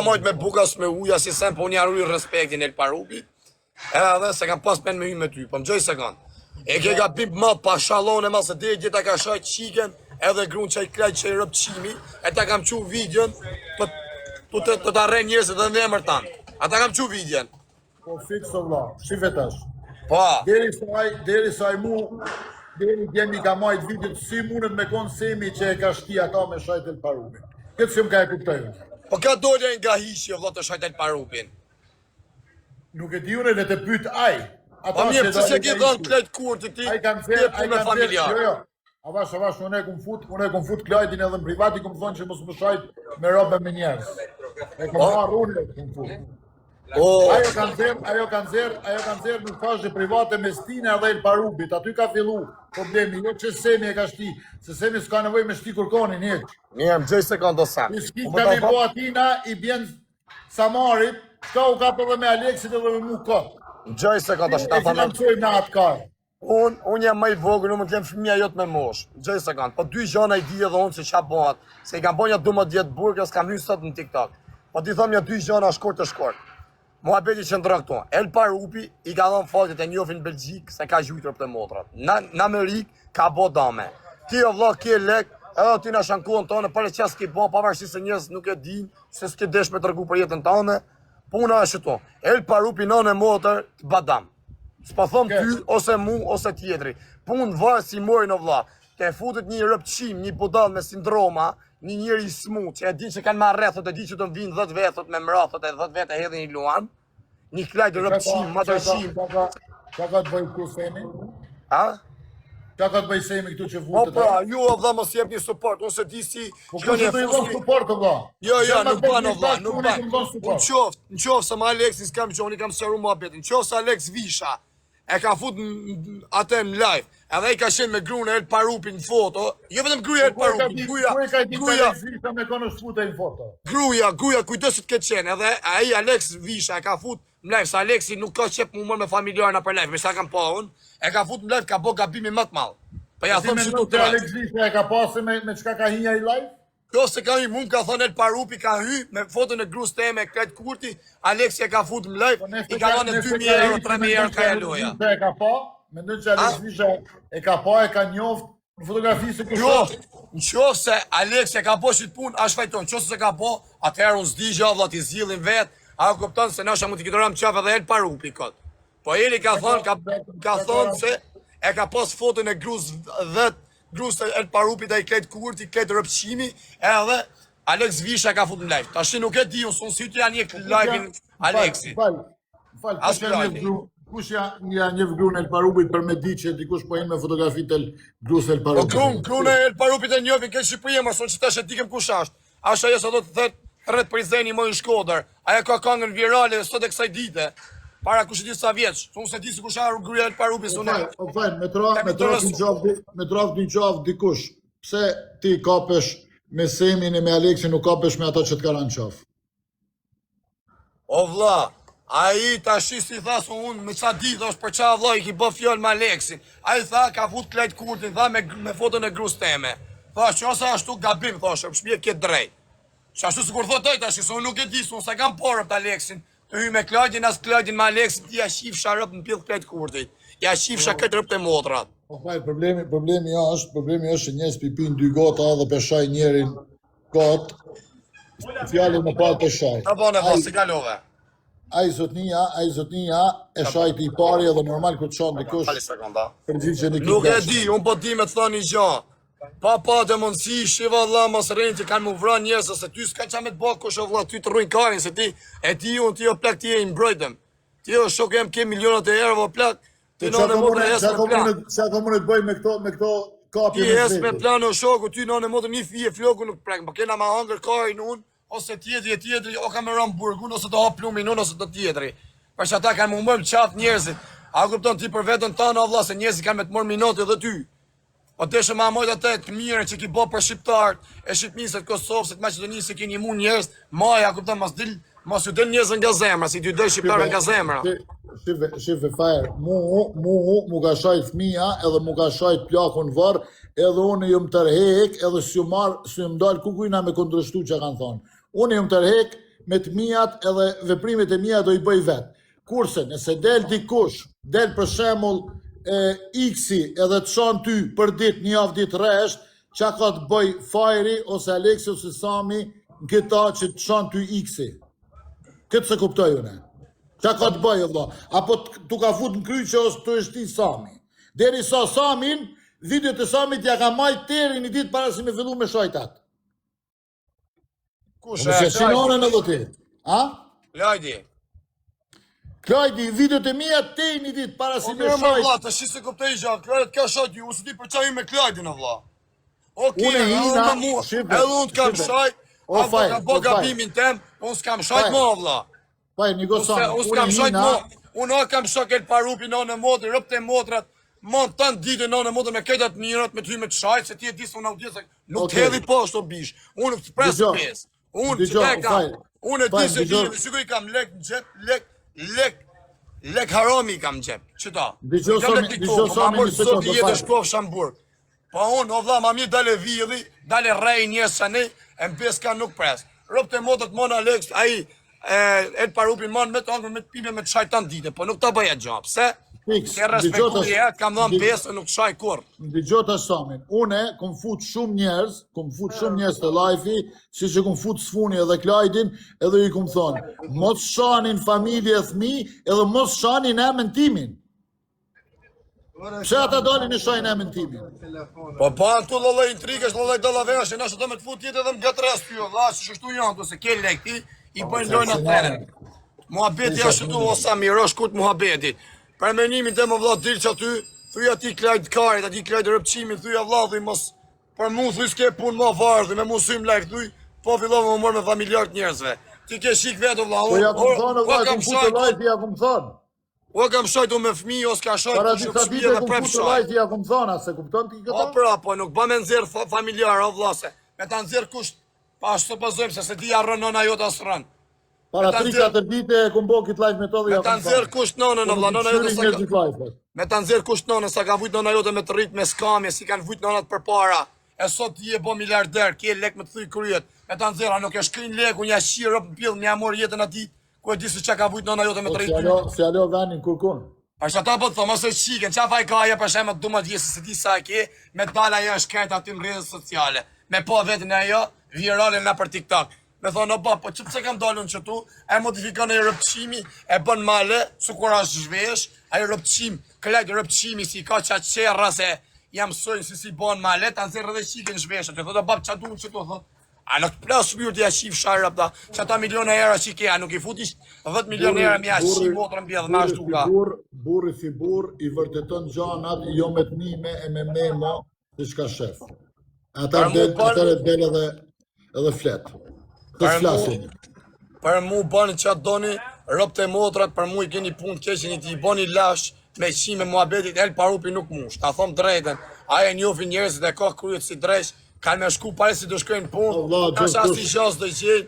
Mojt me bukas me uja si sem, po unë jarruj respektin El Parupi, edhe se kam pas pen me hy me ty, po më gjoj sekund. E ke ka bip mat pa shalon e mas e dhe gjitha ka shajt qiken, edhe grun që i krejt që i rëp qimi, e ta kam qu videon, të të arren njërësit dhe në emër tanë. Ata kam qu videon. Po fix o vla, shive tash. Po. Deri sa i mu, deri djemi ka majt videot, si mundet me konë semi që e ka shti ata me shajt El Parupi. Këtë si më ka e kuptojnë. Po ka dole nga hishje vlo të shajt El Parupin. Nuk e di unë e të pyt aj. Po mirë, pëse se ki dhënë klejt kur të ti, ti e punë me familjar. Jo. Avash, unë e kum fut klajtin edhe në privati, kum thonë që mos më shajt me robe me njerës. E kum marrë unë e kum fut. Ajo kanë zerë në fashë private me Stina dhe El Parupit, aty ka fillu problemi, jo që Semi e ka shti, se Semi s'ka nevoj me shti kërkonin, heq. Mirë, më gjëj se kanë do sa. I s'ki ka mi po atina, i bjen Samarit, shka u ka për dhe me Aleksit edhe me mu këtë. Më gjëj se kanë do shta thamë. E financojmë në atë karë. Unë jam më i vogël, unë më kem fëmija jotë me mosh. Gjëj se kanë, po dy gjana i di edhe unë se qa bëhat, se i kam bo një 12 burg, s'kam hyrë sot në TikTok. Po ti thom një dy gjana shkurt të shkurt. Muhabeti që ndra këto. El Parupi i ka dhënë fatit e njofin në Belgjik se ka gjujtër për të motrat. Në Amerikë ka bo dame. Ti o vlla ke lek, edhe ti na shankuan tonë, për e qas ki bo, pavarësisht se njerëz nuk e din, se s'ke desh me tregu për jetën tonë, puna është këto. El Parupi nënë e motër të badam. S'pa thom ty, ose mu, ose tjetri. Punë varë si morin o vlla. Te futet një rëpqim, një budall me sindroma, një njëri i smut, që e di që kanë marrë rrethot, e di që të vinë 10 vethot me mrathot, e 10 vete hedhin i luan, një klajt rëpqim, matërshim. Qa ka të bëjë këtu Semi? A? Qa ka të bëjë Semi këtu që Po vutët? pra, ju o vla mos jep një support, unë se di si... Po kështë të i dhonë support o vla? Jo, nuk ban o vla, nuk ban. Në qoftë se ma Aleksin s'kam qoni, kam sëru mua betin, në qoftë se Aleks Visha, e ka fut atë në live, edhe i ka shenë me grunë El Parupi në foto, jo vetëm gruja El Parupi, gruja, kujtësit ke qenë, edhe aji Aleks Visha e ka fut në live, se Aleksi nuk ka qep mu mërë me familjarë për live, me sa kam pa unë, e ka fut në live, ka bo gabimi më të malë. Pa ja thëmë që të të Aleks Visha e ka pasë me qka ka hinja i live? Kjo se ka hy, mund ka thonë El Parupi ka hy, me foton e grus të eme, krejt kurti, Aleksi e ka fut më live, i ka dhënë 2.000 euro, 3.000 euro ka e loja. Mendoj që Aleks Visha e ka pa, e ka njoft në fotografi se kështë. Në qofë se Aleksi e ka po qitë punë, ashtë fajton, në qofë se ka po, atëherë unë zdi gjë, vla t'i zhjilin vetë, a kupton se nasha mund t'i kitëram qafë edhe El Parupi këtë. Po Eli ka thonë se e ka pas foton e grus 10, grus të El Parupi da i kletë kurti, kletë rëpqimi, edhe Aleks Visha ka fut në live. Ta shi nuk e di, unë si të janë një live-in Aleksi. Kush janë një grun El Parupit për me di që dikush po jenë me fotografit e grus El Parupit? Po grun e El Parupit e njofin ke Shqipëria, ma sonë që ta shetikem kush ashtë. Ashtë ajo sa do të thetë rrët Prizeni më në Shkodër. Aja ka kangën virale sot e kësaj dite. Para kush e di sa vjeç. Unë se di si kush arru gruja El Parupit. O fajn, me traf një qafë dikush. Pse ti kapesh me Semin e me Aleksin, nuk kapesh me ata që të karan qafë? O vlla, a i ta shisti thasë unë, me sa di thosh për qa vlla i ki bë fjallë me Aleksin. A i tha ka fut klejt kurtin, tha me foton e grus teme. Tha që ose ashtu gabim, thosh, shpje kjetë drej. Që ashtu si kur thotoj tash, se unë nuk e di, se unë se kam porëp të Aleksin. Të hy me Klajtin, as Klajtin me Aleksin, ti ja shifsha rëp në pillë klejt kurtit. Ja shifsha këtë rëp të motrat. Po faj, problemi është njerëz pipin 2 gota dhe peshaj njerin gotë, fjallin më pa peshaj. Ta bone vla, si kalove. Ai zotnia e shajti i pari edhe normal ku të shanë dikush përgjithë një nuk e di, unë po di me të thani gja. Pa të mundësi, shiva vla, mos rejnë që kanë mu vra njësë, se ty s'ka qa me të bëk, kusho vla, ty të rrujnë karin, se ti e ti unë, ti o plak, ti e i mbrojtëm. Ti o shok e më ke milionat e euro, plak, ti në në modë e jesë me plan. Qa ka më në të bëj me këto kapje me Ti jesë me plan o shoku, ty në në modë një fije floku nuk prek, më kena ma hangër karin unë, ose tjetri, o ka me rëmë burgun, ose të hap plumin unë, ose të tjetri. Për që ata kanë më mërë qatë njerëzit. A kupton ti për vetën tanë, o vla, se njerëzit kanë me të mërë minote dhe ty. O të shë ma mojtë atë të mire që ki bo për shqiptarët, e Shqipnisët, Kosovë, se të Maqedonisë, se keni mu njerëz, maja, kupton, mas ju del njerëzën nga zemra, si ty del shqiptarën nga zemra. Shife fajrë, mu ka shajt fmija, edhe mu ka shajt plakun varë, edhe unë jëmë tërhek, edhe s'ju më dalë kukujna me kundrështu që kanë thonë. Unë jëmë tërhek, me të mijat edhe veprimet e mia do i bëj vet. Kurse nëse del dikush, del për shembull X-i edhe të shon ty për ditë një javë ditë rresht, çka ka të bëj Fajri ose Aleksi ose Sami në këta që të shon ty X-i. Këtë se kuptoj unë. Çka ka të bëj vëlla? Apo tu ka fut në kryqe ose tu është ti Sami. Deri sa Samin, videot e Samit ja ka majt teri një ditë para se me fillu me shojtat. Kush Më se sinone në dhëti. A? Lajdi. Klajdi, videot e mija te një ditë para se me Mirë më shojt. vlla, të shi se kuptoj gjatë, Klajdi ka shojt ju, unë di për çaj me Klajdin o vlla. Okej, Unë e hina, edhe mua, shqipe, edhe unë t'kam shqipe. shojt, O, apo faj, ka bo o, faj. gabimin tem, unë s'kam shojt Faj. mo vlla. Paj, një gosam, Unë unë s'kam e shojt hina, mo, unë kam shok el parupi në motër, rëpte motrat, mon të në ditë në motër me këtat njërat me ty me të shajt, se ti e disë unë audjesë, nuk Okej. të hedhi poshtë o bish, unë të presë Dëgjoj, pjesë, unë që dëgjoj, te kam, faj. unë e Faj, di se di, dëgjoj. sigur i kam lek në gjep, lek harami i kam gjep, qëta. Dëgjoj, Jam Sami, lek dëgjoj, TikTok, Sami, ma mërë një sot sekundë, i jetë faj. shkov Shamburg. Pa unë, o vla, ma mirë dale villi, dale rej njërë sa ne, e mbes ka nuk pres. Rëpte motët mon Alex, aji, e të parupin mon me të angër me të pime me të shajtan dite, po nuk ta bëja gjopë, se? Fiks, Ke respektu dëgjoj, e, kam dhënë besë, nuk shaj kur. Dëgjoj të Samin, une kom fut shumë njerëz të live-i, si që kom fut Sfuni edhe Klajdin, edhe i kom thonë, mos shanin familje e thmi, edhe mos shanin emën timin. Pse ata dalin i shajnë emën timin? Po ban tu lolloj intrigësh, lolloj dallavesh, na do me të fut jetë edhe më gatres ty, valla, se çështu janë, ose ke lek ti, i bëjnë lojnë atëherë. Muhabeti ashtu tu osa mirosh kut muhabetit. Për menimin të më vlla dil që aty, thuj ati Klajd karit, ati Klajd rëpqimin, thuj vlla thuj mos për mu thuj s'ke pun ma vardhi, me mu sym live thuj, po fillova më mor me familjarët njerëzve. Ti ke shik vetë vlla, Po ja kom thonë, valla, kom fut të live, ja kom thonë. Ua kam shajtu me fëmijë, ose ka shajtu Para që disa fëmijë dite dhe kom prep fut të shajt. live, ja kom thonë, a se kupton ti Po këta? pra, po nuk ba me nëzirë familjar, o vlase. Me ta nëzirë kusht, pa ashtu të pëzojmë, se di arë nona jote asë rënë. Para ta 3-4 dite e kom bo këtë live me to dhe Me ja ta kom nëzirë thonë. kusht nona, në vla, nona jote sa ka... live. Me ta nëzirë kusht nona, sa ka vujt nona jote me të rritë me skamje, si kanë vujt nonat për para. E sot ti e bo miliarder, ki e lek me të thuj kryet. Me ta nëzirë, a nuk e shkrin lek, unë ja shirë rëpë në pillë, një amor jetën ati, ku e di se që ka vujt nona jote me të rritë. Se alo venin kurkun. A që ata po të thomë, ose qiken, qa faj ka aja për shemë të dumat jesë, se ti sa e ke, me dala aja është kajtë aty në rrëdhës sociale. Me po vetën e ajo, virale na për TikTok. Me thonë, o po që pëse kam dalun që tu, e modifikon e rëpqimi, e bën male, su kur është zhvesh, a i rëpqim, këllajt rëpqimi si ka qa qerra se jam sojnë si bën male, ta nëzirë dhe qiken zhveshët, e thotë, o bab qa du që tu, thotë. A në të plasë shpyrë të jashif sharë rëpta, që ata miliona era që ke, a nuk i futi 10 miliona era me jashif motrën bjedhë, me ashtu ka. Burri si burr i vërteton gjanat, jo me të nime e me memo, si shka shef. Ata del edhe flet. Të flasin. Për mu bani që atë doni, rëpte motrat, për mu i keni punë të keqen, i ti bani lash, me qime muhabetit, el parupi nuk mush. Ta thom drejten, aje njofi njerëzit e ka kryet si dresh, kanë me shku pare si të shkojnë punë, ka shas t'i qas dhe qenë,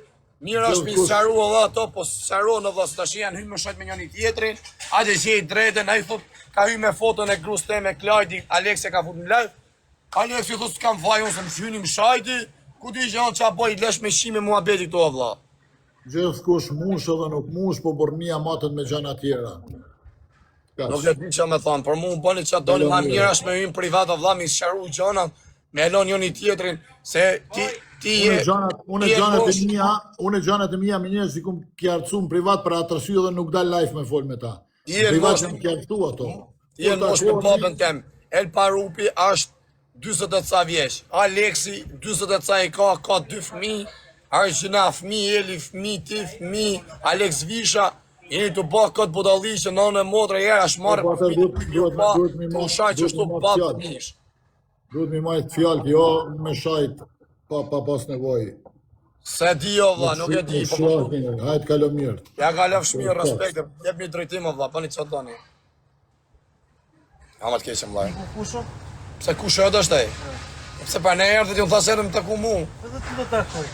mirë është mi sharu Allah ato, po sharu në vlasë të shien, hynë më shojt me njëni tjetrin, atë qejt drejten, a i thot, ka hy me foton e grus te me Klajdi, Aleksi ka fut në live, Aleksi thot s'kam vaj, unë se më hyni më shajti, ku ti gjanë që a boj lesh me shime muhabeti këto vla. Gjithë kush mush edhe nuk mush, po bornia matët me gjana tjera. Nuk e di që me thonë, për mu më bëni që doni ma mirë është me hynë privat o vla, mi sharu gjanat, me elon njëni tjetrin, se ti Unë e gjanat e mija me njerëz si kum kjarcu në privat për atërsy edhe nuk dal live me fol me ta. Privat që më kjarcu ato. Ti e mosh me babën tem, El Parupi është 20 e ca vjeç, Aleksi 20 e ca i ka 2 fëmijë, Argjina fëmijë, Eli fëmijë, ti fëmijë, Aleks Visha, jeni të bë këtë budalli që nënë e motra jera është marrë të shaj që shtu babë të mish. Duhet mi majtë fjallë, jo me shajt pa pas nevoj. Se di o vla, nuk e di. Hajtë kalo mirë. Ja ka lef shmirë, respekt, jep një drejtim o vla, bëni që të doni. Ja ma të keqëm vla. Pse kushë edhe është e? Pse pa ne erë dhe ti unë thasërëm të ku mu? Edhe ti do të akoj.